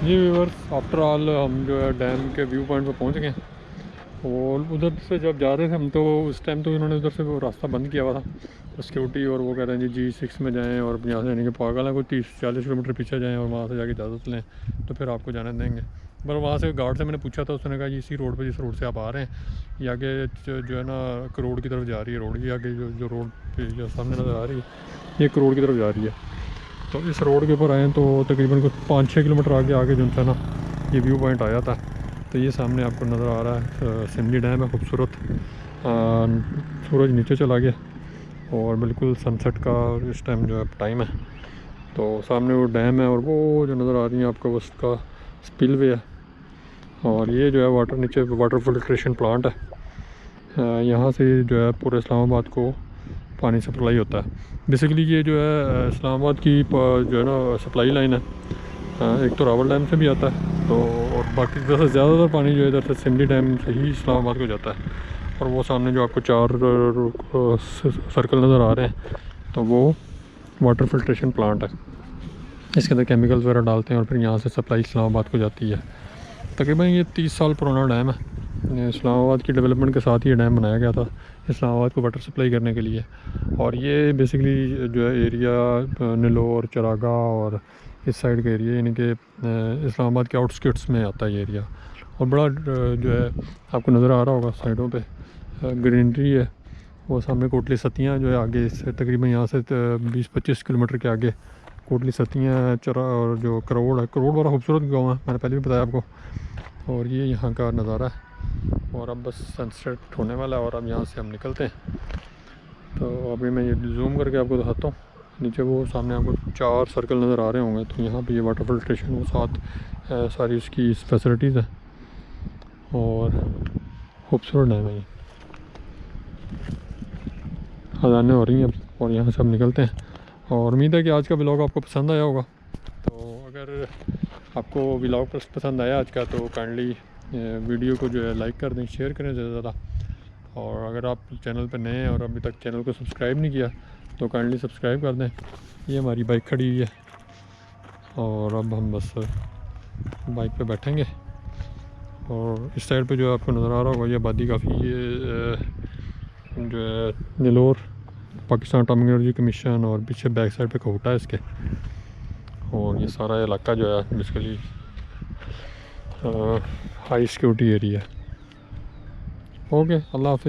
जी viewers, after all हम जो है डैम के व्यू पॉइंट पर पहुंच गए। और उधर से जब जा रहे थे हम तो उस टाइम तो इन्होंने उधर से वो रास्ता बंद किया हुआ था सिक्योरिटी, और वो कह रहे हैं जी G6 में जाएं और यहाँ से यानी कि पागल है कोई 30-40 किलोमीटर पीछे जाएं और वहाँ से जाके इजाज़त लें तो फिर आपको जाने देंगे। पर वहाँ से गार्ड से मैंने पूछा था, उसने कहा जी इसी रोड पर जिस रोड से आप आ रहे हैं ये आगे जो है ना करोड़ की तरफ जा रही है। रोड की आगे जो रोड पे जो सामने नज़र आ रही है ये करोड़ की तरफ जा रही है। तो इस रोड के ऊपर आए तो तकरीबन कुछ 5-6 किलोमीटर आगे जो था ना ये व्यू पॉइंट आया था। तो ये सामने आपको नज़र आ रहा है सिमली डैम है खूबसूरत। सूरज नीचे चला गया और बिल्कुल सनसेट का इस टाइम जो है टाइम है। तो सामने वो डैम है और वो जो नज़र आ रही है आपको उसका स्पिलवे है। और ये जो है वाटर नीचे वाटर फिल्ट्रेशन प्लांट है। यहाँ से जो है पूरे इस्लामाबाद को पानी सप्लाई होता है। बेसिकली ये जो है इस्लामाबाद की जो है ना सप्लाई लाइन है। एक तो रावल डैम से भी आता है तो, और बाकी वैसे ज़्यादातर पानी जो है इधर से सिमली डैम से ही इस्लामाबाद को जाता है। और वो सामने जो आपको 4 सर्कल नज़र आ रहे हैं तो वो वाटर फिल्ट्रेशन प्लांट है। इसके अंदर केमिकल्स वगैरह डालते हैं और फिर यहाँ से सप्लाई इस्लामाबाद को जाती है। तकरीबन ये 30 साल पुराना डैम है। इस्लामाबाद की डेवलपमेंट के साथ ही ये डैम बनाया गया था इस्लामाबाद को वाटर सप्लाई करने के लिए। और ये बेसिकली जो है एरिया निलोर चरागाह और इस साइड का एरिया यानी कि इस्लामाबाद के आउटस्कर्ट्स में आता है ये एरिया। और बड़ा जो है आपको नज़र आ रहा होगा साइडों पे ग्रीनरी है। वो सामने कोटली सतियाँ जो है आगे से तकरीबन यहाँ से 20-25 किलोमीटर के आगे कोटली सतियाँ चरा और जो करोड़ है, करोड़ बड़ा खूबसूरत गाँव है, मैंने पहले भी बताया आपको। और ये यहाँ का नज़ारा है। और अब बस सनसेट होने वाला है और अब यहाँ से हम निकलते हैं। तो अभी मैं ये जूम करके आपको दिखाता हूँ। नीचे वो सामने आपको 4 सर्कल नज़र आ रहे होंगे। तो यहाँ पे ये वाटर फिल्ट्रेशन वो साथ सारी इसकी फैसिलिटीज़ हैं और खूबसूरत डैम है ये। अज़ानें हो रही हैं अब और यहाँ से हम निकलते हैं। और उम्मीद है कि आज का व्लॉग आपको पसंद आया होगा। तो अगर आपको व्लॉग पसंद आया आज का तो काइंडली वीडियो को जो है लाइक कर दें, शेयर करें ज़्यादा से ज़्यादा। और अगर आप चैनल पर नए हैं और अभी तक चैनल को सब्सक्राइब नहीं किया तो काइंडली सब्सक्राइब कर दें। ये हमारी बाइक खड़ी हुई है और अब हम बस बाइक पे बैठेंगे। और इस साइड पे जो आपको नज़र आ रहा होगा ये आबादी काफ़ी जो है Nellore Pakistan atomic energy commission और पीछे बैक साइड पे कोटा है इसके। और ये सारा इलाका जो है बेसिकली हाई सिक्योरिटी एरिया है। ओके, अल्लाह हाफ़िज़।